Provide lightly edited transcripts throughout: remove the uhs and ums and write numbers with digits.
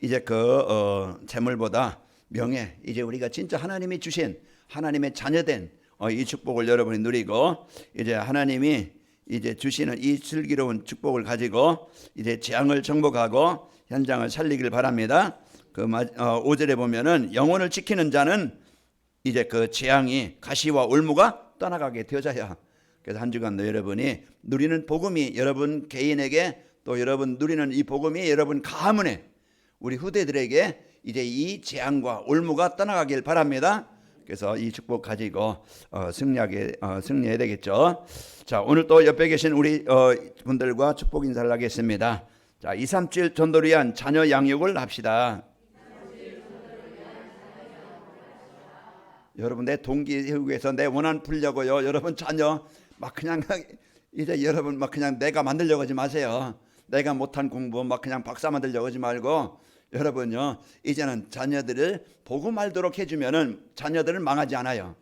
이제 재물보다 명예, 이제 우리가 진짜 하나님이 주신 하나님의 자녀된 이 축복을 여러분이 누리고, 이제 하나님이 이제 주시는 이 슬기로운 축복을 가지고 이제 재앙을 정복하고 현장을 살리길 바랍니다. 5절에 보면은 영혼을 지키는 자는 이제 그 재앙이 가시와 올무가 떠나가게 되어져야. 그래서 한 주간도 여러분이 누리는 복음이 여러분 개인에게, 또 여러분 누리는 이 복음이 여러분 가문에, 우리 후대들에게 이제 이 재앙과 올무가 떠나가길 바랍니다. 그래서 이 축복 가지고 승리해야 되겠죠. 자, 오늘 또 옆에 계신 우리 분들과 축복 인사를 하겠습니다. 자, 237 전도를 위한 자녀 양육을 합시다. 여러분, 내 동기 세우기 위해서 내 원한 풀려고요. 여러분 자녀 막 그냥 이제 여러분 막 그냥 내가 만들려고 하지 마세요. 내가 못한 공부 막 그냥 박사 만들려고 하지 말고, 여러분요, 이제는 자녀들을 복음 알도록 해주면은 자녀들은 망하지 않아요.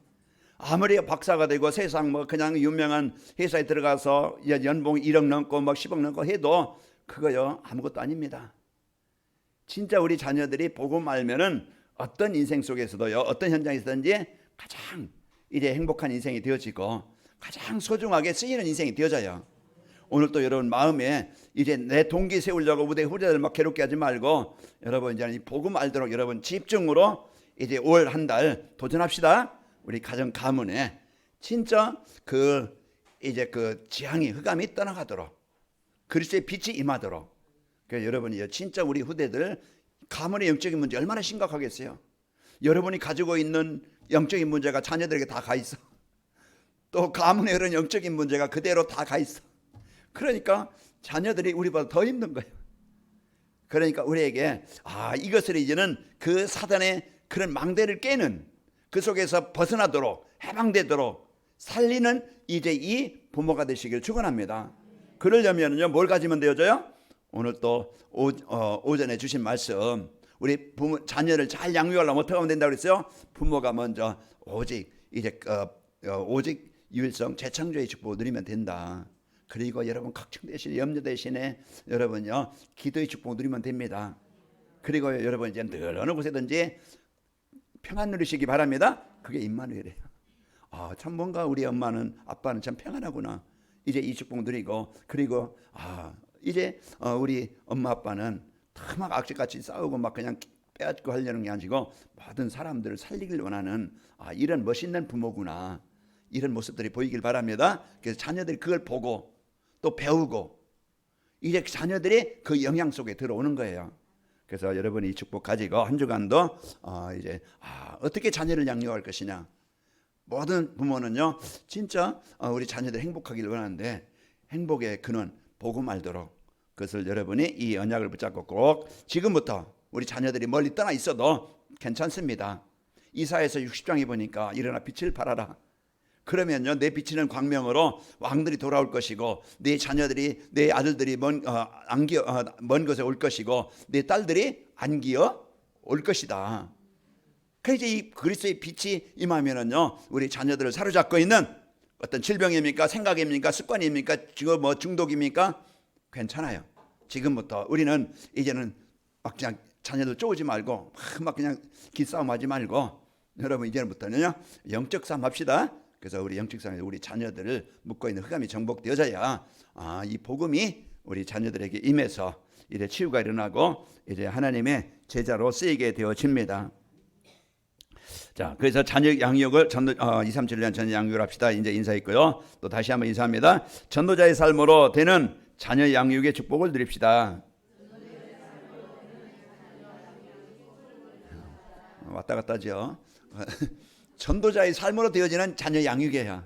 아무리 박사가 되고 세상 뭐 그냥 유명한 회사에 들어가서 연봉 1억 넘고 막 10억 넘고 해도 그거요 아무것도 아닙니다. 진짜 우리 자녀들이 복음 알면은 어떤 인생 속에서도요, 어떤 현장에서든지 가장 이제 행복한 인생이 되어지고 가장 소중하게 쓰이는 인생이 되어져요. 오늘 또 여러분 마음에 이제 내 동기 세우려고 우리 후대들 막 괴롭게 하지 말고, 여러분 이제 이 복음 알도록 여러분 집중으로 이제 올 한 달 도전합시다. 우리 가정 가문에 진짜 이제 재앙이 흑암이 떠나가도록 그리스도의 빛이 임하도록. 그래서 여러분이 진짜 우리 후대들 가문의 영적인 문제 얼마나 심각하겠어요. 여러분이 가지고 있는 영적인 문제가 자녀들에게 다 가 있어. 또 가문의 그런 영적인 문제가 그대로 다 가 있어. 그러니까 자녀들이 우리보다 더 힘든 거예요. 그러니까 우리에게 이것을 이제는 그 사단의 그런 망대를 깨는, 그 속에서 벗어나도록 해방되도록 살리는 이제 이 부모가 되시길 축원합니다. 그러려면요 뭘 가지면 되어져요? 오늘 또 오전에 주신 말씀, 우리 부모 자녀를 잘 양육하려면 어떻게 하면 된다고 그랬어요? 부모가 먼저 오직 유일성 재창조의 축복을 누리면 된다. 그리고 여러분 걱정 대신에 염려 대신에 여러분요 기도의 축복을 누리면 됩니다. 그리고 여러분 이제 늘 어느 곳에든지 평안 누리시기 바랍니다. 그게 임마누엘이에요. 참 뭔가 우리 엄마는 아빠는 참 평안하구나. 이제 이 축복 누리고, 그리고 이제 우리 엄마 아빠는 다 막 악질같이 싸우고 막 그냥 빼앗고 하려는 게 아니고 모든 사람들을 살리길 원하는 이런 멋있는 부모구나. 이런 모습들이 보이길 바랍니다. 그래서 자녀들이 그걸 보고 또 배우고 이제 자녀들이 그 영향 속에 들어오는 거예요. 그래서 여러분이 이 축복 가지고 한 주간도 이제 어떻게 자녀를 양육할 것이냐. 모든 부모는요 진짜 우리 자녀들 행복하기를 원하는데, 행복의 근원 복음 알도록 그것을 여러분이 이 언약을 붙잡고 꼭 지금부터, 우리 자녀들이 멀리 떠나 있어도 괜찮습니다. 이사야서 60장에 보니까 일어나 빛을 발하라. 그러면요 내 비치는 광명으로 왕들이 돌아올 것이고, 내 자녀들이, 내 아들들이 먼 곳에 올 것이고, 내 딸들이 안기어 올 것이다. 그래서 이 그리스도의 빛이 임하면은요 우리 자녀들을 사로잡고 있는 어떤 질병입니까, 생각입니까, 습관입니까, 지금 뭐 중독입니까, 괜찮아요. 지금부터 우리는 이제는 막 그냥 자녀들 쪼우지 말고 막 그냥 기싸움하지 말고, 여러분 이제부터는요 영적 싸움 합시다. 그래서 우리 영적 싸움에서 우리 자녀들을 묶고 있는 흑암이 정복되어져야 이 복음이 우리 자녀들에게 임해서 이제 치유가 일어나고 이제 하나님의 제자로 쓰이게 되어집니다. 자, 그래서 자녀 양육을 237을 위한 자녀 양육을 합시다. 이제 인사했고요. 또 다시 한번 인사합니다. 전도자의 삶으로 되는 자녀 양육의 축복을 누립시다. 왔다 갔다 하죠. 전도자의 삶으로 되어지는 자녀 양육이에요.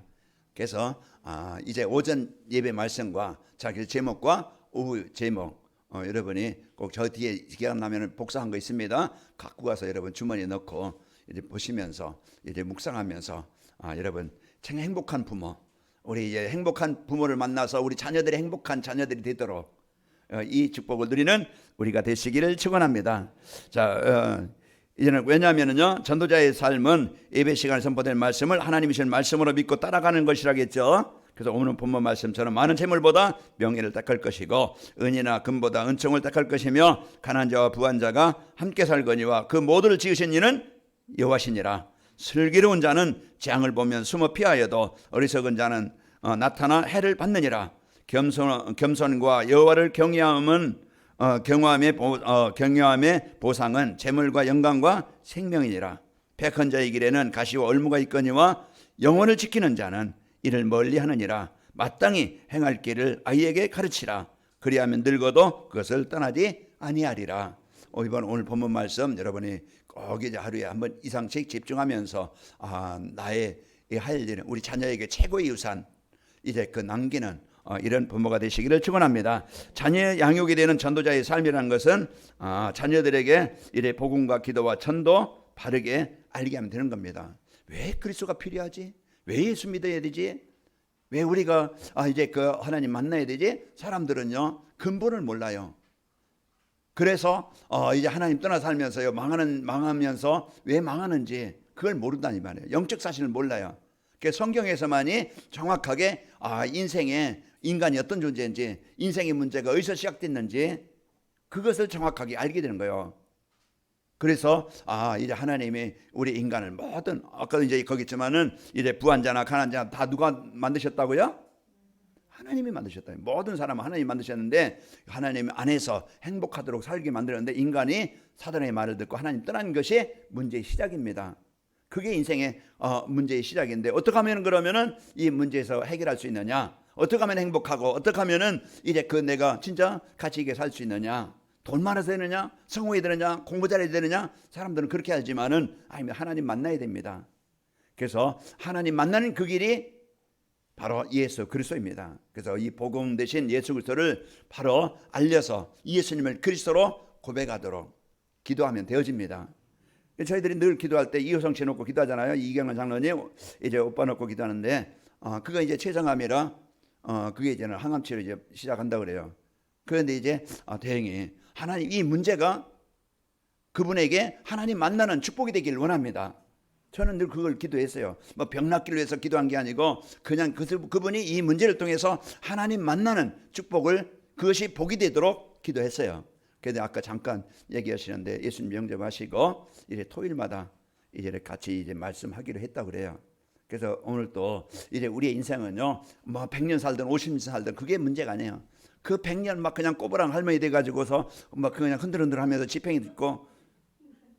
그래서 이제 오전 예배 말씀과 자기 제목과 오후 제목, 여러분이 꼭 저 뒤에 기간 나면 복사한 거 있습니다. 갖고 가서 여러분 주머니에 넣고 이제 보시면서 이제 묵상하면서 여러분 참 행복한 부모, 우리 이제 행복한 부모를 만나서 우리 자녀들이 행복한 자녀들이 되도록 이 축복을 누리는 우리가 되시기를 축원합니다. 자, 이제는 왜냐하면요 전도자의 삶은 예배 시간에 선포된 말씀을 하나님이 주신 말씀으로 믿고 따라가는 것이라겠죠. 그래서 오늘 본문 말씀처럼 많은 재물보다 명예를 택할 것이고 은이나 금보다 은총을 택할 것이며 가난한 자와 부한 자가 함께 살거니와 그 모두를 지으신 이는 여호와시니라. 슬기로운 자는 재앙을 보면 숨어 피하여도 어리석은 자는 나타나 해를 받느니라. 겸손과 여호와를 경외함의 보상은 재물과 영광과 생명이니라. 백한 자의 길에는 가시와 얼무가 있거니와 영혼을 지키는 자는 이를 멀리하느니라. 마땅히 행할 길을 아이에게 가르치라. 그리하면 늙어도 그것을 떠나지 아니하리라. 이번 오늘 본문 말씀 여러분이 꼭 이제 하루에 한 번 이상씩 집중하면서 나의 할 일은 우리 자녀에게 최고의 유산, 이제 그 남기는 이런 부모가 되시기를 축원합니다. 자녀 양육이 되는 전도자의 삶이라는 것은 자녀들에게 이래 복음과 기도와 전도 바르게 알게 하면 되는 겁니다. 왜 그리스도가 필요하지? 왜 예수 믿어야 되지? 왜 우리가 이제 그 하나님 만나야 되지? 사람들은요 근본을 몰라요. 그래서 이제 하나님 떠나 살면서요 망하면서 왜 망하는지 그걸 모른다니 말이에요. 영적 사실을 몰라요. 그러니까 성경에서만이 정확하게 인생에 인간이 어떤 존재인지, 인생의 문제가 어디서 시작됐는지 그것을 정확하게 알게 되는 거예요. 그래서 이제 하나님이 우리 인간을 모든, 아까 이제 거기 있지만은 이제 부한자나 가난자 다 누가 만드셨다고요? 하나님이 만드셨다. 모든 사람은 하나님이 만드셨는데 하나님 안에서 행복하도록 살게 만들었는데 인간이 사단의 말을 듣고 하나님 떠난 것이 문제의 시작입니다. 그게 인생의 문제의 시작인데 어떻게 하면 그러면은 이 문제에서 해결할 수 있느냐? 어떻게 하면 행복하고 어떻게 하면은 이제 그 내가 진짜 가치 있게 살 수 있느냐? 돈 많아서 되느냐? 성공이 되느냐? 공부 잘해야 되느냐? 사람들은 그렇게 알지만은 하나님 만나야 됩니다. 그래서 하나님 만나는 그 길이 바로 예수 그리스도입니다. 그래서 이 복음 대신 예수 그리스도를 바로 알려서 예수님을 그리스도로 고백하도록 기도하면 되어집니다. 저희들이 늘 기도할 때 이호성 씨 놓고 기도하잖아요. 이경원 장로님 이제 오빠 놓고 기도하는데 그거 이제 췌장암이라 그게 이제는 항암 치료 이제 시작한다 그래요. 그런데 이제 다행히 하나님 이 문제가 그분에게 하나님 만나는 축복이 되기를 원합니다. 저는 늘 그걸 기도했어요. 뭐 병 낫기를 위해서 기도한 게 아니고 그냥 그분이 이 문제를 통해서 하나님 만나는 축복을 그것이 복이 되도록 기도했어요. 그런데 아까 잠깐 얘기하시는데 예수님 영접하시고 이제 토요일마다 이제 같이 이제 말씀하기로 했다 그래요. 그래서 오늘 또 이제 우리의 인생은요, 뭐 100년 살든 50년 살든 그게 문제가 아니에요. 그 100년 막 그냥 꼬부랑 할머니 돼가지고서 막 그냥 흔들흔들하면서 지팽이 듣고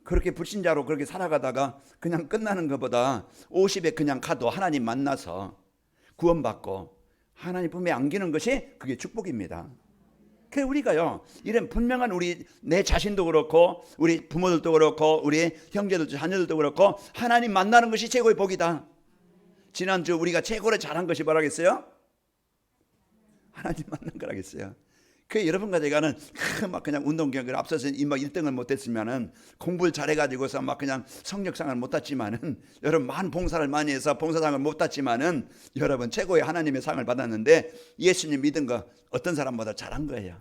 그렇게 불신자로 그렇게 살아가다가 그냥 끝나는 것보다 50에 그냥 가도 하나님 만나서 구원받고 하나님 품에 안기는 것이 그게 축복입니다. 그 우리가요 이런 분명한 우리 내 자신도 그렇고 우리 부모들도 그렇고 우리 형제들 자녀들도 그렇고 하나님 만나는 것이 최고의 복이다. 지난주 우리가 최고로 잘한 것이 뭐라겠어요? 하나님 만난 거라겠어요. 그 여러분과 제가는 막 그냥 운동 경기를 앞서서 막 1등을 못했으면은 공부를 잘해가지고서 막 그냥 성적상을 못 땄지만은 여러분 많은 봉사를 많이 해서 봉사상을 못 땄지만은 여러분 최고의 하나님의 상을 받았는데 예수님 믿은 거 어떤 사람보다 잘한 거예요.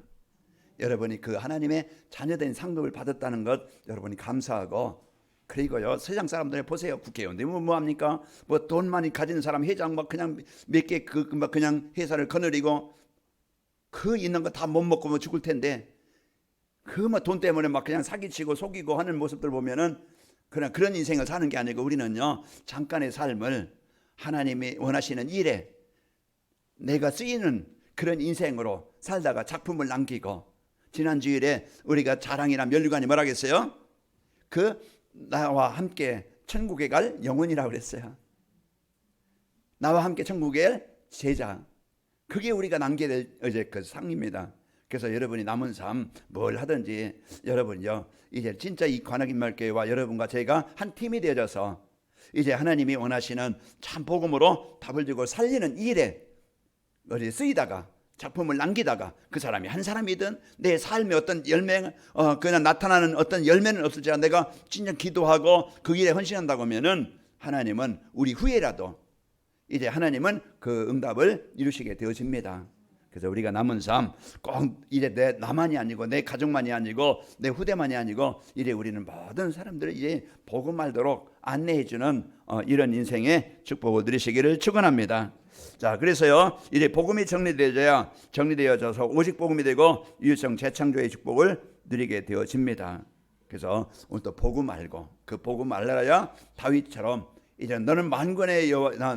여러분이 그 하나님의 자녀된 상급을 받았다는 것 여러분이 감사하고 그리고요 세상 사람들 보세요. 국회의원들이 뭐 합니까? 뭐 돈 많이 가진 사람 회장 막 그냥 몇 개 막 그냥 회사를 거느리고 그 있는 거 다 못 먹고 뭐 죽을 텐데 그 뭐 돈 때문에 막 그냥 사기치고 속이고 하는 모습들 보면은 그냥 그런 인생을 사는 게 아니고 우리는요 잠깐의 삶을 하나님이 원하시는 일에 내가 쓰이는 그런 인생으로 살다가 작품을 남기고 지난 주일에 우리가 자랑이나 면류관이 뭐라겠어요? 그 나와 함께 천국에 갈 영혼이라고 그랬어요. 나와 함께 천국에 갈 제자. 그게 우리가 남겨야 될 이제 그 상입니다. 그래서 여러분이 남은 삶 뭘 하든지 여러분요 이제 진짜 이 관악인말교회와 여러분과 제가 한 팀이 되어져서 이제 하나님이 원하시는 참 복음으로 답을 주고 살리는 일에 어디 쓰이다가 작품을 남기다가 그 사람이 한 사람이든 내 삶의 어떤 열매 그냥 나타나는 어떤 열매는 없을지라 내가 진짜 기도하고 그 일에 헌신한다고 하면은 하나님은 우리 후에라도 이제 하나님은 그 응답을 이루시게 되어집니다. 그래서 우리가 남은 삶 꼭 이제 내 나만이 아니고 내 가족만이 아니고 내 후대만이 아니고 이제 우리는 모든 사람들을 이제 복음 알도록 안내해주는 이런 인생의 축복을 누리시기를 축원합니다. 자, 그래서요 이제 복음이 정리되어져서 오직 복음이 되고 유일성 재창조의 축복을 누리게 되어집니다. 그래서 오늘 또 복음 알고 그 복음 알라야 다윗처럼 이제 너는 만군의 여호와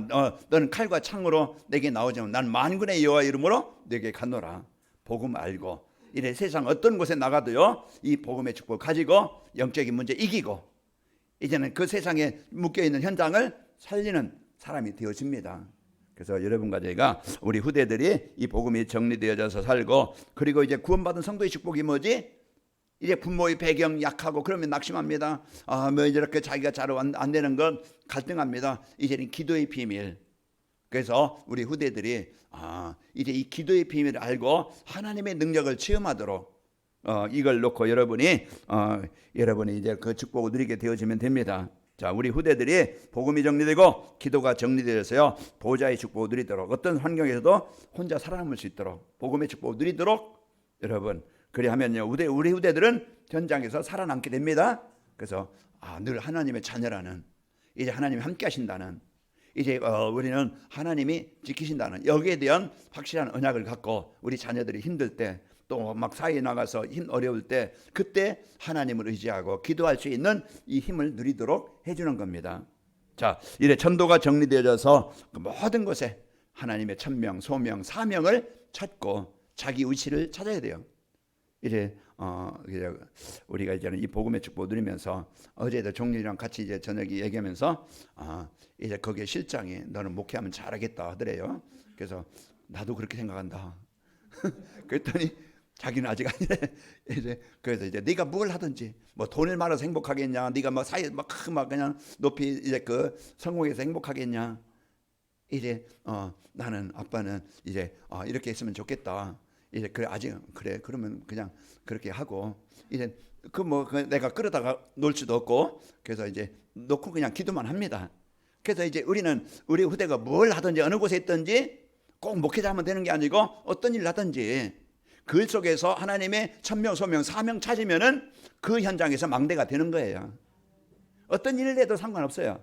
너는 칼과 창으로 내게 나오지만 난 만군의 여호와 이름으로 내게 가노라. 복음 알고 이래 세상 어떤 곳에 나가도요 이 복음의 축복을 가지고 영적인 문제 이기고 이제는 그 세상에 묶여있는 현장을 살리는 사람이 되어집니다. 그래서 여러분과 제가 우리 후대들이 이 복음이 정리되어져서 살고 그리고 이제 구원받은 성도의 축복이 뭐지? 이제 부모의 배경 약하고 그러면 낙심합니다. 뭐 이렇게 자기가 잘 안 되는 건 갈등합니다. 이제는 기도의 비밀. 그래서 우리 후대들이 이제 이 기도의 비밀을 알고 하나님의 능력을 체험하도록 이걸 놓고 여러분이 이제 그 축복을 누리게 되어지면 됩니다. 자, 우리 후대들이 복음이 정리되고 기도가 정리되어서요 보좌의 축복을 누리도록 어떤 환경에서도 혼자 살아남을 수 있도록 복음의 축복을 누리도록 여러분 그리하면요 우리 후대들은 현장에서 살아남게 됩니다. 그래서 늘 하나님의 자녀라는 이제 하나님이 함께 하신다는 이제 우리는 하나님이 지키신다는 여기에 대한 확실한 언약을 갖고 우리 자녀들이 힘들 때 또 막 사회에 나가서 어려울 때 그때 하나님을 의지하고 기도할 수 있는 이 힘을 누리도록 해주는 겁니다. 자, 이래 전도가 정리되어져서 그 모든 곳에 하나님의 천명, 소명, 사명을 찾고 자기 위치를 찾아야 돼요. 이제 우리가 이제는 이 복음의 축복 누리면서 어제도 종렬이랑 같이 이제 저녁에 얘기하면서 이제 거기에 실장이 너는 목회하면 잘하겠다 하더래요. 그래서 나도 그렇게 생각한다. 그랬더니 자기는 아직 아니래. 그래서 이제 네가 뭘 하든지 뭐 돈을 많아서 행복하겠냐, 네가 뭐 사회 막 그냥 높이 이제 그 성공해서 행복하겠냐. 이제 나는 아빠는 이제 이렇게 했으면 좋겠다. 이제 그래 아직 그래 그러면 그냥 그렇게 하고 이제 내가 끌어다가 놓을 수도 없고 그래서 이제 놓고 그냥 기도만 합니다. 그래서 이제 우리는 우리 후대가 뭘 하든지 어느 곳에 있든지 꼭 목회자 하면 되는 게 아니고 어떤 일을 하든지 그 일 속에서 하나님의 천명, 소명, 사명 찾으면은 그 현장에서 망대가 되는 거예요. 어떤 일을 해도 상관없어요.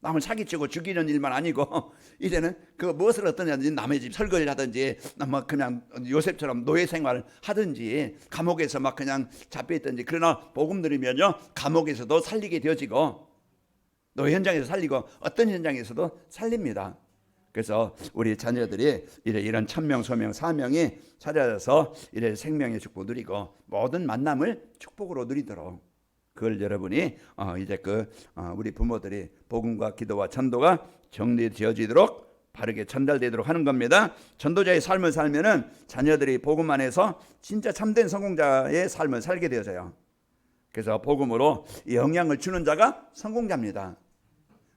남을 사기치고 죽이는 일만 아니고 이제는 그 무엇을 어떠냐든지 남의 집 설거지를 하든지 막 그냥 요셉처럼 노예 생활을 하든지 감옥에서 막 그냥 잡혀있든지 그러나 복음 들으면요 감옥에서도 살리게 되어지고 노예 현장에서 살리고 어떤 현장에서도 살립니다. 그래서 우리 자녀들이 이런 천명, 소명, 사명이 찾아져서 이래 생명의 축복 누리고 모든 만남을 축복으로 누리도록 그걸 여러분이 이제 우리 부모들이 복음과 기도와 전도가 정리되어지도록 바르게 전달되도록 하는 겁니다. 전도자의 삶을 살면은 자녀들이 복음 안에서 진짜 참된 성공자의 삶을 살게 되어져요. 그래서 복음으로 영향을 주는 자가 성공자입니다.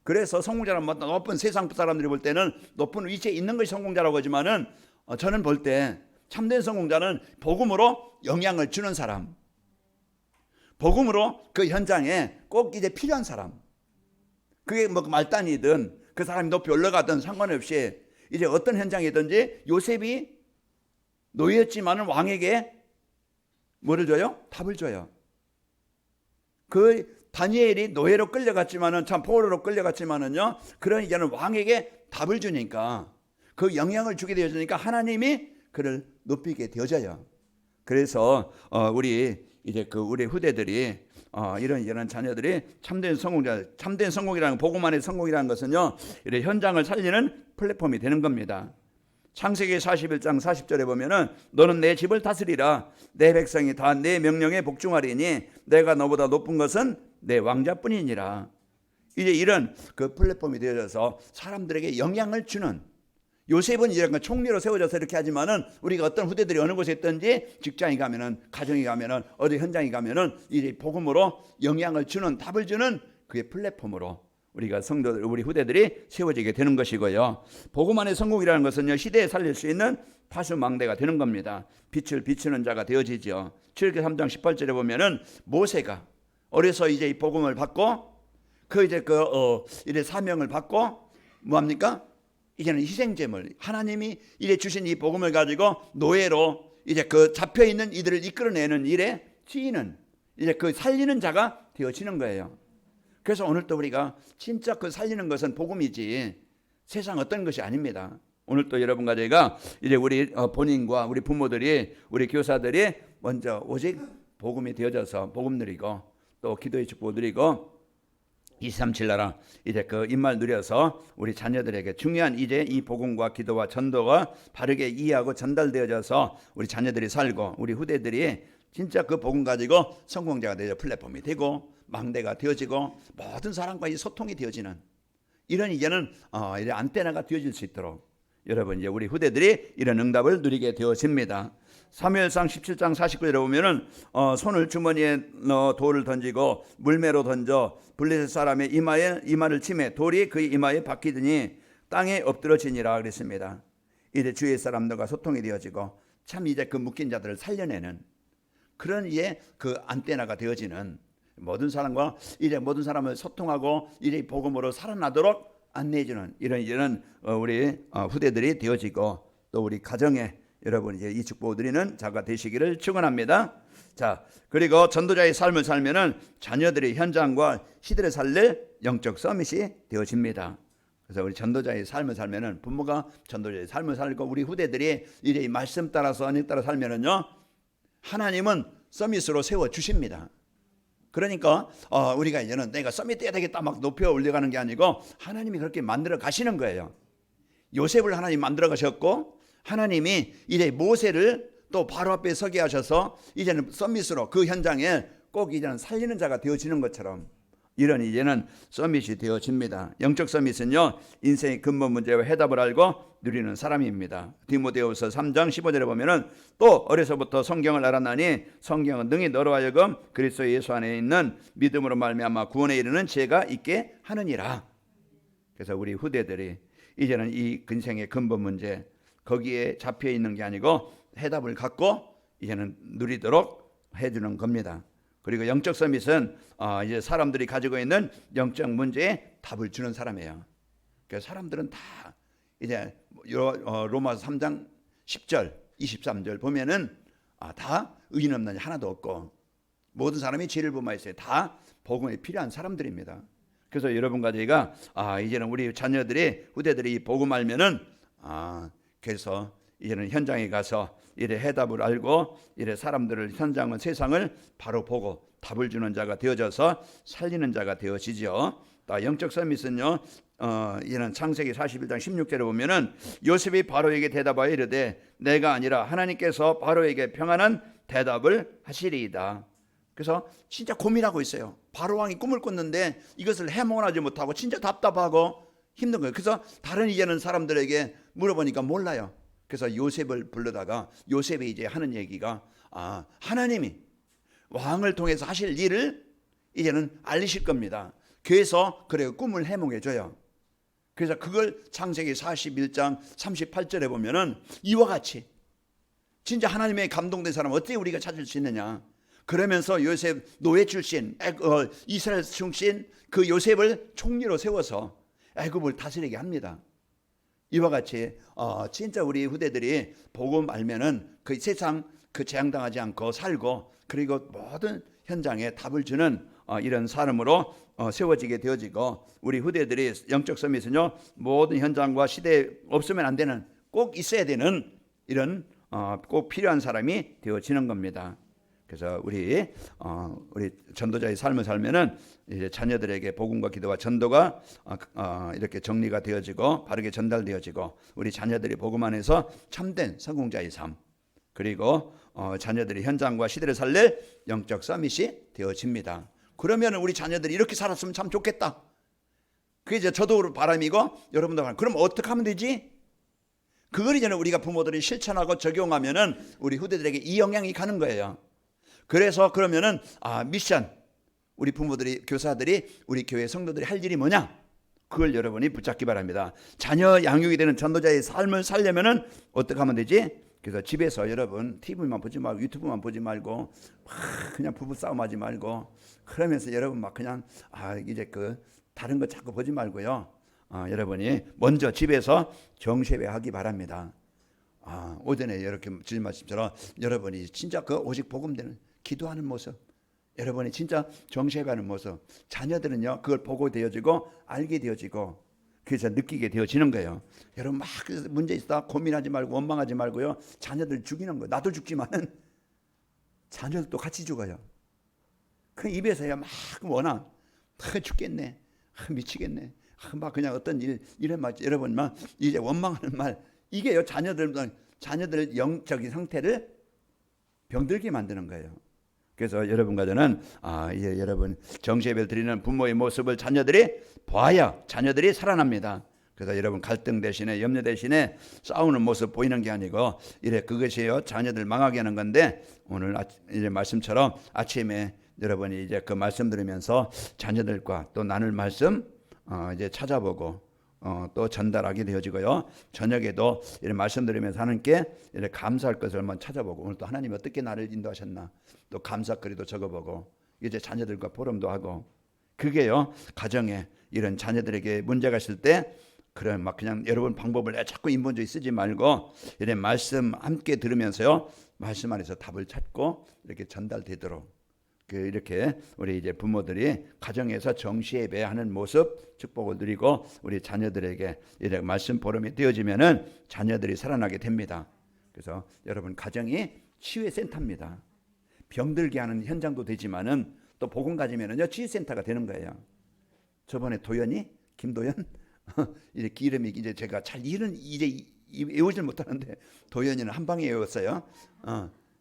그래서 성공자란 높은 세상 사람들이 볼 때는 높은 위치에 있는 것이 성공자라고 하지만은 저는 볼 때 참된 성공자는 복음으로 영향을 주는 사람, 복음으로 그 현장에 꼭 이제 필요한 사람, 그게 뭐 말단이든 그 사람이 높이 올라가든 상관없이 이제 어떤 현장이든지 요셉이 노예였지만은 왕에게 뭐를 줘요? 답을 줘요. 그 다니엘이 노예로 끌려갔지만은 참 포로로 끌려갔지만은요. 그런 이제는 왕에게 답을 주니까 그 영향을 주게 되어지니까 하나님이 그를 높이게 되어져요. 그래서 우리 이제 우리 후대들이 이런 자녀들이 참된 성공이라는 복음 안의 성공이라는 것은요. 이런 현장을 살리는 플랫폼이 되는 겁니다. 창세기 41장 40절에 보면은 너는 내 집을 다스리라 내 백성이 다 내 명령에 복종하리니 내가 너보다 높은 것은 내 왕자뿐이니라. 이제 이런 그 플랫폼이 되어져서 사람들에게 영향을 주는 요셉은 이런 총리로 세워져서 이렇게 하지만은 우리가 어떤 후대들이 어느 곳에 있든지 직장에 가면은 가정에 가면은 어디 현장에 가면은 이 복음으로 영향을 주는 답을 주는 그의 플랫폼으로 우리가 성도들 우리 후대들이 세워지게 되는 것이고요. 복음 안의 성공이라는 것은요 시대에 살릴 수 있는 파수망대가 되는 겁니다. 빛을 비추는 자가 되어지죠. 출애굽기 3장 18절에 보면은 모세가 어려서 이제 이 복음을 받고 이제 이제 사명을 받고 뭐 합니까? 이제는 희생제물, 하나님이 이제 주신 이 복음을 가지고 노예로 이제 그 잡혀 있는 이들을 이끌어내는 일에 지인은 이제 그 살리는 자가 되어지는 거예요. 그래서 오늘 또 우리가 진짜 그 살리는 것은 복음이지 세상 어떤 것이 아닙니다. 오늘 또 여러분과 제가 이제 우리 본인과 우리 부모들이 우리 교사들이 먼저 오직 복음이 되어져서 복음 누리고 또 기도의 축복 누리고 237 나라 이제 그 입말 누려서 우리 자녀들에게 중요한 이제 이 복음과 기도와 전도가 바르게 이해하고 전달되어져서 우리 자녀들이 살고 우리 후대들이 진짜 그 복음 가지고 성공자가 되어 플랫폼이 되고 망대가 되어지고 모든 사람과의 소통이 되어지는 이런 이제는 이제 안테나가 되어질 수 있도록 여러분 이제 우리 후대들이 이런 응답을 누리게 되어집니다. 사무엘상 17장 49절에 보면은 손을 주머니에 넣어 돌을 던지고 물매로 던져 블레셋 사람의 이마를 치매 돌이 그의 이마에 박히더니 땅에 엎드러지니라 그랬습니다. 이제 주의 사람들과 소통이 되어지고 참 이제 그 묶인 자들을 살려내는 그런 이제 그 안테나가 되어지는 모든 사람과 이제 모든 사람을 소통하고 이제 복음으로 살아나도록 안내해주는 이런 우리 후대들이 되어지고 또 우리 가정에 여러분 이제 이 축복을 누리는 자가 되시기를 축원합니다. 자, 그리고 전도자의 삶을 살면은 자녀들이 현장과 시대를 살릴 영적 서밋이 되어집니다. 그래서 우리 전도자의 삶을 살면은 부모가 전도자의 삶을 살고 우리 후대들이 이제 이 말씀 따라서 언약 따라 살면은요 하나님은 서밋으로 세워 주십니다. 그러니까 우리가 이제는 내가 서밋 돼야 되겠다 막 높여 올려가는 게 아니고 하나님이 그렇게 만들어 가시는 거예요. 요셉을 하나님 만들어 가셨고 하나님이 이제 모세를 또 바로 앞에 서게 하셔서 이제는 서밋으로 그 현장에 꼭 이제는 살리는 자가 되어지는 것처럼 이런 이제는 서밋이 되어집니다. 영적 서밋은요 인생의 근본 문제와 해답을 알고 누리는 사람입니다. 디모데후서 3장 15절에 보면은 또 어려서부터 성경을 알았나니 성경은 능히 너로 하여금 그리스도 예수 안에 있는 믿음으로 말미암아 구원에 이르는 지혜가 있게 하느니라. 그래서 우리 후대들이 이제는 이 근생의 근본 문제 거기에 잡혀 있는 게 아니고 해답을 갖고 이제는 누리도록 해주는 겁니다. 그리고 영적 서밋은 이제 사람들이 가지고 있는 영적 문제에 답을 주는 사람이에요. 그래서 사람들은 다 이제 로마서 3장 10절 23절 보면은 다 의인 없는 자 하나도 없고 모든 사람이 죄를 범하였어요. 다 복음에 필요한 사람들입니다. 그래서 여러분과 저희가 이제는 우리 자녀들이 후대들이 복음 알면은 그래서 이제는 현장에 가서 이래 해답을 알고 이래 사람들을 현장은 세상을 바로 보고 답을 주는 자가 되어져서 살리는 자가 되어지죠. 영적 서밋은요 이는 창세기 41장 16절에 보면은 요셉이 바로에게 대답하여 이르되 내가 아니라 하나님께서 바로에게 평안한 대답을 하시리이다. 그래서 진짜 고민하고 있어요. 바로 왕이 꿈을 꿨는데 이것을 해몽하지 못하고 진짜 답답하고 힘든 거예요. 그래서 다른 이제는 사람들에게 물어보니까 몰라요. 그래서 요셉을 불러다가 요셉이 이제 하는 얘기가 하나님이 왕을 통해서 하실 일을 이제는 알리실 겁니다. 그래서 꿈을 해몽해 줘요. 그래서 그걸 창세기 41장 38절에 보면은 이와 같이 진짜 하나님의 감동된 사람 어떻게 우리가 찾을 수 있느냐. 그러면서 요셉 노예 출신 이스라엘 출신 그 요셉을 총리로 세워서 애굽을 다스리게 합니다. 이와 같이 진짜 우리 후대들이 복음 알면은 그 세상 재앙당하지 않고 살고 그리고 모든 현장에 답을 주는 이런 사람으로 세워지게 되어지고 우리 후대들이 영적 서밋은요 모든 현장과 시대에 없으면 안 되는 꼭 있어야 되는 이런 꼭 필요한 사람이 되어지는 겁니다. 그래서 우리 전도자의 삶을 살면은 이제 자녀들에게 복음과 기도와 전도가 이렇게 정리가 되어지고 바르게 전달되어지고 우리 자녀들이 복음 안에서 참된 성공자의 삶 그리고 자녀들이 현장과 시대를 살릴 영적 서밋이 되어집니다. 그러면 우리 자녀들이 이렇게 살았으면 참 좋겠다. 그게 이제 저도 바람이고 여러분도 바람. 그럼 어떻게 하면 되지? 그걸 이제는 우리가 부모들이 실천하고 적용하면은 우리 후대들에게 이 영향이 가는 거예요. 그래서 그러면은 미션 우리 부모들이 교사들이 우리 교회 성도들이 할 일이 뭐냐? 그걸 여러분이 붙잡기 바랍니다. 자녀 양육이 되는 전도자의 삶을 살려면은 어떻게 하면 되지? 그래서 집에서 여러분 TV만 보지 말고 유튜브만 보지 말고 그냥 부부 싸움하지 말고 그러면서 여러분 막 그냥 이제 다른 거 자꾸 보지 말고요. 여러분이 먼저 집에서 정죄배하기 바랍니다. 오전에 이렇게 주님 말씀처럼 여러분이 진짜 그 오직 복음되는 기도하는 모습, 여러분이 진짜 정죄배하는 모습, 자녀들은요 그걸 보고 되어지고 알게 되어지고 그래서 느끼게 되어지는 거예요. 여러분 막 문제 있다 고민하지 말고 원망하지 말고요. 자녀들 죽이는 거예요. 나도 죽지만은 자녀들도 같이 죽어요. 그 입에서야 막 원한, 죽겠네, 미치겠네, 막 그냥 어떤 이런 말, 여러분 막 이제 원망하는 말, 이게요 자녀들 영적인 상태를 병들게 만드는 거예요. 그래서 여러분과 저는 이제 여러분 정죄배를 드리는 부모의 모습을 자녀들이 보아야 자녀들이 살아납니다. 그래서 여러분 갈등 대신에 염려 대신에 싸우는 모습 보이는 게 아니고 이래 그것이요 자녀들 망하게 하는 건데, 오늘 이제 말씀처럼 아침에 여러분이 이제 그 말씀 들으면서 자녀들과 또 나눌 말씀 이제 찾아보고 또 전달하게 되어지고요. 저녁에도 이런 말씀 들으면서 하나님께 이렇게 감사할 것을 한번 찾아보고, 오늘 또 하나님이 어떻게 나를 인도하셨나 또 감사거리도 적어보고, 이제 자녀들과 포럼도 하고, 그게요 가정에 이런 자녀들에게 문제가 있을 때 그런 막 그냥 여러분 방법을 자꾸 인본주의 쓰지 말고 이런 말씀 함께 들으면서요 말씀 안에서 답을 찾고 이렇게 전달되도록 이렇게 우리 이제 부모들이 가정에서 정시예배하는 모습 축복을 드리고 우리 자녀들에게 이렇게 말씀 보름이 되어지면은 자녀들이 살아나게 됩니다. 그래서 여러분 가정이 치유의 센터입니다. 병들게 하는 현장도 되지만은 또 복음 가지면은요 치유센터가 되는 거예요. 저번에 도연이 김도연 이제 이름이 이제 제가 잘 이름 이제 외우질 못하는데 도연이는 한 방에 외웠어요.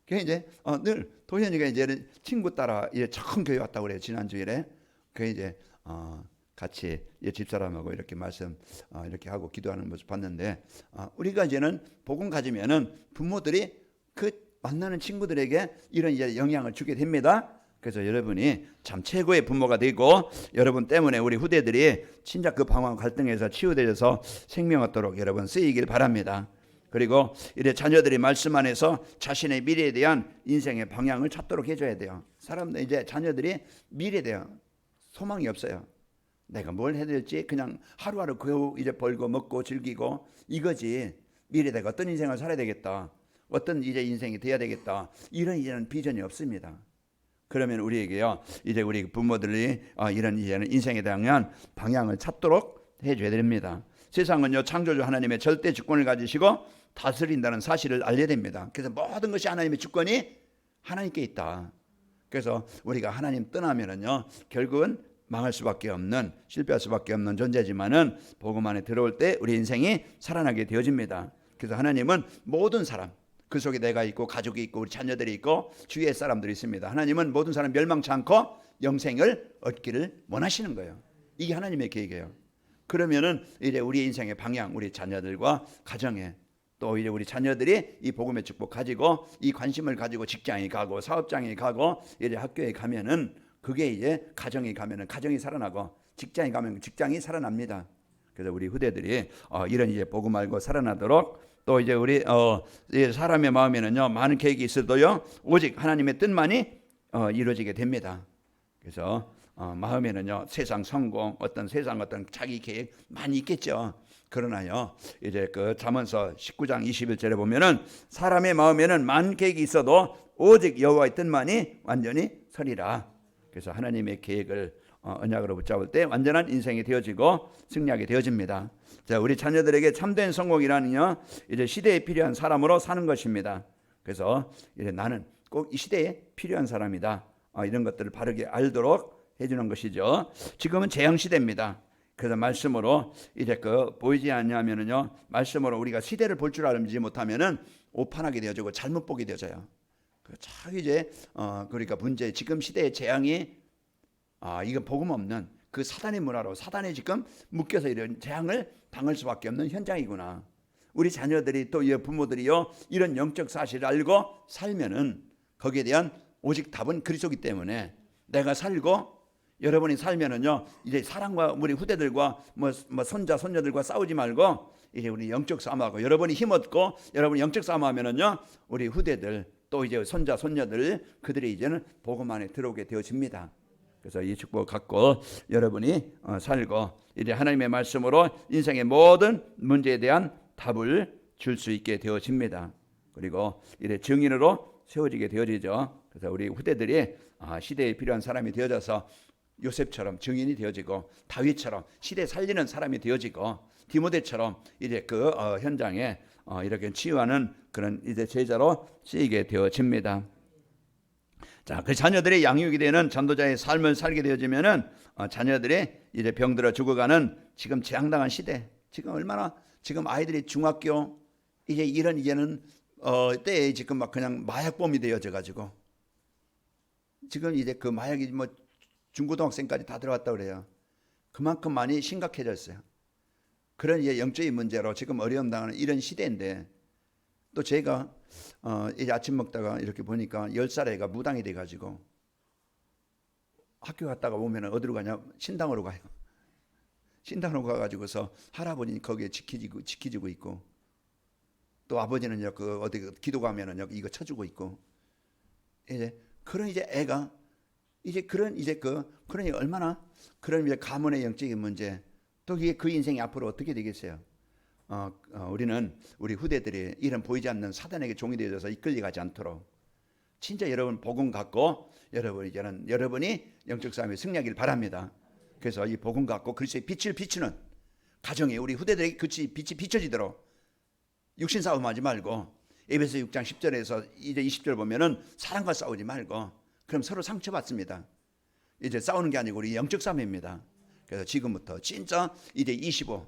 그 이제 늘 도현이가 이제 친구 따라 이제 처음 교회 왔다고 그래요. 지난 주일에 그 이제 같이 집사람하고 이렇게 말씀 이렇게 하고 기도하는 모습 봤는데, 우리가 이제는 복음 가지면은 부모들이 그 만나는 친구들에게 이런 이제 영향을 주게 됩니다. 그래서 여러분이 참 최고의 부모가 되고 여러분 때문에 우리 후대들이 진짜 그 방황 갈등에서 치유되어서 생명 얻도록 여러분 쓰이길 바랍니다. 그리고 이제 자녀들이 말씀 안에서 자신의 미래에 대한 인생의 방향을 찾도록 해줘야 돼요. 사람들 이제 자녀들이 미래에 대한 소망이 없어요. 내가 뭘 해야 될지 그냥 하루하루 겨우 이제 벌고 먹고 즐기고 이거지. 미래에 내가 어떤 인생을 살아야 되겠다, 어떤 이제 인생이 돼야 되겠다, 이런 이제는 비전이 없습니다. 그러면 우리에게요 이제 우리 부모들이 이런 이제는 인생에 대한 방향을 찾도록 해줘야 됩니다. 세상은요 창조주 하나님의 절대 주권을 가지시고 다스린다는 사실을 알려야 됩니다. 그래서 모든 것이 하나님의 주권이 하나님께 있다. 그래서 우리가 하나님 떠나면은요 결국은 망할 수밖에 없는, 실패할 수밖에 없는 존재지만은 복음 안에 들어올 때 우리 인생이 살아나게 되어집니다. 그래서 하나님은 모든 사람, 그 속에 내가 있고 가족이 있고 우리 자녀들이 있고 주위의 사람들이 있습니다. 하나님은 모든 사람 멸망치 않고 영생을 얻기를 원하시는 거예요. 이게 하나님의 계획이에요. 그러면은 이제 우리 인생의 방향, 우리 자녀들과 가정에 또 이제 우리 자녀들이 이 복음의 축복 가지고 이 관심을 가지고 직장에 가고 사업장에 가고 이제 학교에 가면은 그게 이제 가정에 가면은 가정이 살아나고 직장에 가면 직장이 살아납니다. 그래서 우리 후대들이 이런 이제 복음 알고 살아나도록, 또 이제 우리 사람의 마음에는요 많은 계획이 있어도요 오직 하나님의 뜻만이 이루어지게 됩니다. 그래서 마음에는요 세상 성공, 어떤 세상 어떤 자기 계획 많이 있겠죠. 그러나요 이제 그 잠언서 19장 21절에 보면은 사람의 마음에는 많은 계획이 있어도 오직 여호와의 뜻만이 완전히 서리라. 그래서 하나님의 계획을 언약으로 붙잡을 때 완전한 인생이 되어지고 승리하게 되어집니다. 자, 우리 자녀들에게 참된 성공이라는요 이제 시대에 필요한 사람으로 사는 것입니다. 그래서 이제 나는 꼭 이 시대에 필요한 사람이다, 이런 것들을 바르게 알도록 해주는 것이죠. 지금은 재앙 시대입니다. 그래서 말씀으로 이제 그 보이지 않냐면은요 말씀으로 우리가 시대를 볼 줄 알지 못하면은 오판하게 되어지고 잘못 보게 되어져요. 참 이제 그러니까 문제, 지금 시대의 재앙이 이건 복음 없는 그 사단의 문화로 사단에 지금 묶여서 이런 재앙을 당할 수밖에 없는 현장이구나. 우리 자녀들이 또 부모들이요 이런 영적 사실을 알고 살면은 거기에 대한 오직 답은 그리스도이기 때문에 내가 살고 여러분이 살면은요 이제 사랑과 우리 후대들과 뭐 손자 손녀들과 싸우지 말고 이제 우리 영적 싸움하고 여러분이 힘 얻고 여러분이 영적 싸움하면은요 우리 후대들 또 이제 손자 손녀들 그들이 이제는 복음 안에 들어오게 되어집니다. 그래서 이 축복 갖고 여러분이 살고 이제 하나님의 말씀으로 인생의 모든 문제에 대한 답을 줄 수 있게 되어집니다. 그리고 이제 증인으로 세워지게 되어지죠. 그래서 우리 후대들이 시대에 필요한 사람이 되어져서 요셉처럼 증인이 되어지고, 다윗처럼 시대 살리는 사람이 되어지고, 디모데처럼 이제 그 현장에 이렇게 치유하는 그런 이제 제자로 쓰이게 되어집니다. 자, 그 자녀들의 양육이 되는 전도자의 삶을 살게 되어지면은 자녀들이 이제 병들어 죽어가는 지금 재앙당한 시대, 지금 얼마나 지금 아이들이 중학교 이제 이런 이제는 때에 지금 막 그냥 마약범이 되어져 가지고 지금 이제 그 마약이 뭐 중고등학생까지 다 들어왔다 그래요. 그만큼 많이 심각해졌어요. 그런 이제 영적인 문제로 지금 어려움 당하는 이런 시대인데, 또 제가 이제 아침 먹다가 이렇게 보니까 10살 애가 무당이 돼가지고 학교 갔다가 보면 어디로 가냐? 신당으로 가요. 신당으로 가가지고서 할아버지는 거기에 지키지고 있고, 또 아버지는 그 어디 기도 가면은 여기 이거 쳐주고 있고, 이제 그런 이제 애가 이제 그런 이제 그러니 얼마나 그런 이제 가문의 영적인 문제, 또 이게 그 인생이 앞으로 어떻게 되겠어요? 우리는 우리 후대들이 이런 보이지 않는 사단에게 종이 되어져서 이끌려가지 않도록 진짜 여러분 복음 갖고 이제는 여러분이 영적 싸움에 승리하길 바랍니다. 그래서 이 복음 갖고 그리스도의 빛을 비추는 가정에 우리 후대들에게 그 빛이 비춰지도록 육신 싸움하지 말고, 에베소 6장 10절에서 이제 20절 보면은 사랑과 싸우지 말고, 그럼 서로 상처받습니다. 이제 싸우는 게 아니고 우리 영적 싸움입니다. 그래서 지금부터 진짜 이제 25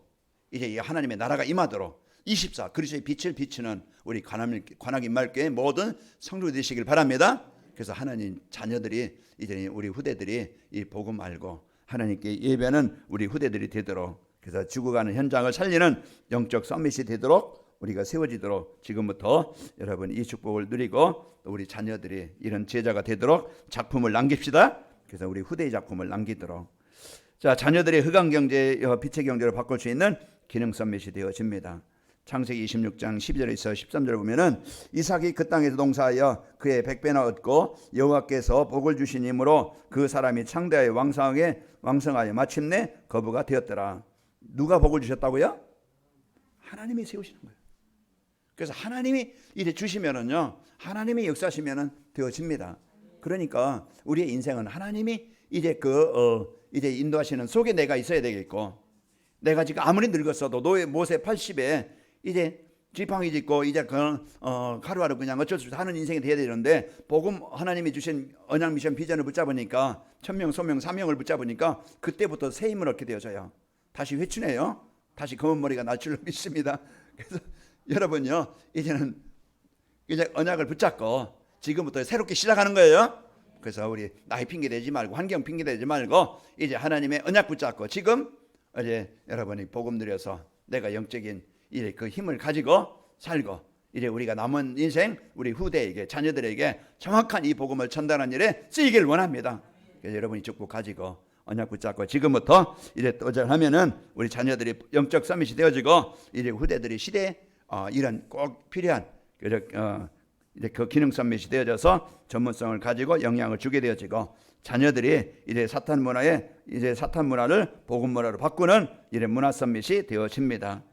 이제 하나님의 나라가 임하도록 24 그리스도의 빛을 비추는 우리 관악인 말교회 모든 성도들 되시길 바랍니다. 그래서 하나님 자녀들이 이제 우리 후대들이 이 복음 알고 하나님께 예배하는 우리 후대들이 되도록, 그래서 죽어가는 현장을 살리는 영적 서밋이 되도록 우리가 세워지도록 지금부터 여러분 이 축복을 누리고 우리 자녀들이 이런 제자가 되도록 작품을 남깁시다. 그래서 우리 후대의 작품을 남기도록, 자, 자녀들의 흑암 경제 빛의 경제로 바꿀 수 있는 기능 서밋이 되어집니다. 창세기 26장 12절에서 13절 보면은 이삭이 그 땅에서 농사하여 그의 100배나 얻고 여호와께서 복을 주시니므로 그 사람이 창대하여 왕성하여 마침내 거부가 되었더라. 누가 복을 주셨다고요? 하나님이 세우시는 거예요. 그래서 하나님이 이제 주시면은요, 하나님이 역사하시면은 되어집니다. 그러니까 우리의 인생은 하나님이 이제 이제 인도하시는 속에 내가 있어야 되겠고, 내가 지금 아무리 늙었어도 모세 80에 이제 지팡이 짚고 이제 하루하루 그냥 어쩔 수 없이 하는 인생이 돼야 되는데, 복음 하나님이 주신 언약 미션 비전을 붙잡으니까, 천명 소명 사명을 붙잡으니까 그때부터 새 힘을 얻게 되어져요. 다시 회춘해요. 다시 검은 머리가 날 줄로 믿습니다. 그래서 여러분요, 이제는 이제 언약을 붙잡고 지금부터 새롭게 시작하는 거예요. 그래서 우리 나이 핑계 대지 말고 환경 핑계 대지 말고 이제 하나님의 언약 붙잡고 지금 이제 여러분이 복음 누려서 내가 영적인 이제 그 힘을 가지고 살고, 이제 우리가 남은 인생 우리 후대에게 자녀들에게 정확한 이 복음을 전달하는 일에 쓰이길 원합니다. 그래서 여러분이 축복 가지고 언약 붙잡고 지금부터 이제 도전하면은 우리 자녀들이 영적 서밋이 되어지고, 이제 후대들이 시대에 이런 꼭 필요한 이제 그 기능 서밋이 되어져서 전문성을 가지고 영향을 주게 되어지고, 자녀들이 이제 사탄 문화를 복음 문화로 바꾸는 이런 문화 서밋이 되어집니다.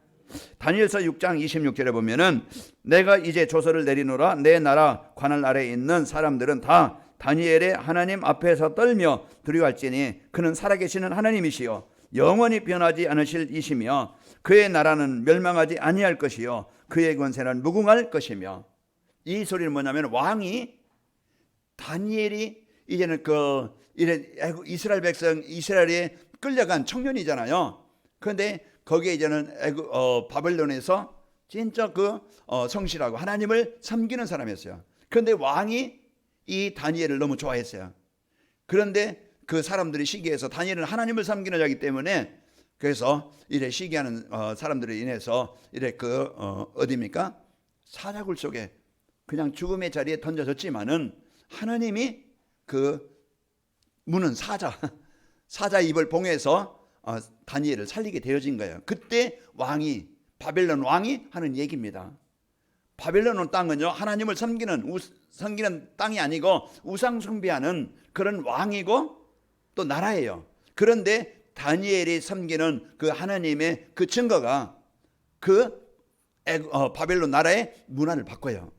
다니엘서 6장 26절에 보면은 내가 이제 조서를 내리노라. 내 나라 관할 아래에 있는 사람들은 다 다니엘의 하나님 앞에서 떨며 두려워할지니 그는 살아계시는 하나님이시요 영원히 변하지 않으실 이시며 그의 나라는 멸망하지 아니할 것이요 그의 권세는 무궁할 것이며. 이 소리는 뭐냐면 왕이 다니엘이 이제는 이스라엘 백성 이스라엘에 끌려간 청년이잖아요. 그런데 거기에 이제는 바벨론에서 진짜 성실하고 하나님을 섬기는 사람이었어요. 그런데 왕이 이 다니엘을 너무 좋아했어요. 그런데 그 사람들이 시기해서 다니엘은 하나님을 섬기는 자이기 때문에, 그래서 이래 시기하는 사람들을 인해서 이래 어디입니까? 사자굴 속에 그냥 죽음의 자리에 던져졌지만은 하나님이 무는 사자 입을 봉해서 다니엘을 살리게 되어진 거예요. 그때 바벨론 왕이 하는 얘기입니다. 바벨론 땅은요, 하나님을 섬기는 땅이 아니고 우상 숭배하는 그런 왕이고, 또 나라예요. 그런데 다니엘이 섬기는 그 하나님의 그 증거가 그 바벨론 나라의 문화를 바꿔요.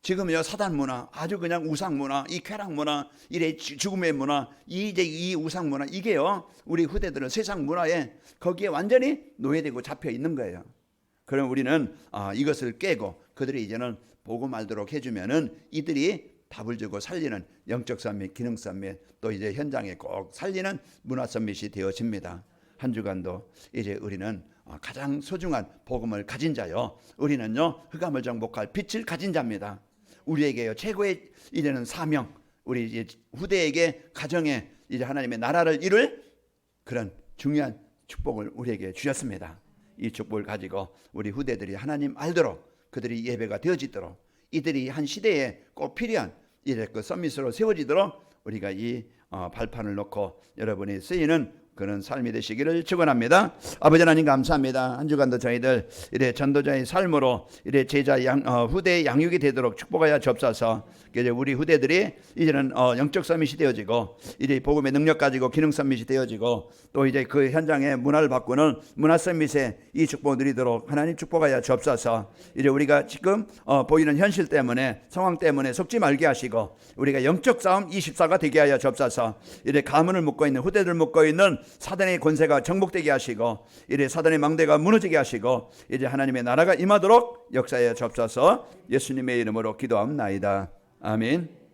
지금요 사단 문화, 아주 그냥 우상 문화, 이 쾌락 문화, 이래 죽음의 문화, 이제 이 우상 문화, 이게요 우리 후대들은 세상 문화에 거기에 완전히 노예되고 잡혀 있는 거예요. 그럼 우리는 이것을 깨고 그들이 이제는 보고 말도록 해주면은 이들이 답을 주고 살리는 영적 선밋, 기능 선밋, 또 이제 현장에 꼭 살리는 문화 선밋이 되어집니다. 한 주간도 이제 우리는 가장 소중한 복음을 가진 자요. 우리는요 흑암을 정복할 빛을 가진 자입니다. 우리에게요 최고의 이제는 사명, 우리 이제 후대에게 가정에 이제 하나님의 나라를 이룰 그런 중요한 축복을 우리에게 주셨습니다. 이 축복을 가지고 우리 후대들이 하나님 알도록 그들이 예배가 되어지도록 이들이 한 시대에 꼭 필요한 이제 그 서밋으로 세워지도록 우리가 이 발판을 놓고 여러분이 쓰이는 그런 삶이 되시기를 축원합니다. 아버지 하나님 감사합니다. 한 주간도 저희들 이래 전도자의 삶으로 이래 제자 후대의 양육이 되도록 축복하여 주옵소서. 이제 우리 후대들이 이제는 영적 서밋이 되어지고 이제 복음의 능력 가지고 기능 서밋이 되어지고 또 이제 그 현장의 문화를 바꾸는 문화 서밋에 이 축복을 누리도록 하나님 축복하여 주옵소서. 이제 우리가 지금 보이는 현실 때문에 상황 때문에 속지 말게 하시고 우리가 영적 싸움 24가 되게 하여 주옵소서. 이제 가문을 묶고 있는 후대들 묶고 있는 사단의 권세가 정복되게 하시고 이제 사단의 망대가 무너지게 하시고 이제 하나님의 나라가 임하도록 역사하여 주옵소서. 예수님의 이름으로 기도합나이다. 아멘.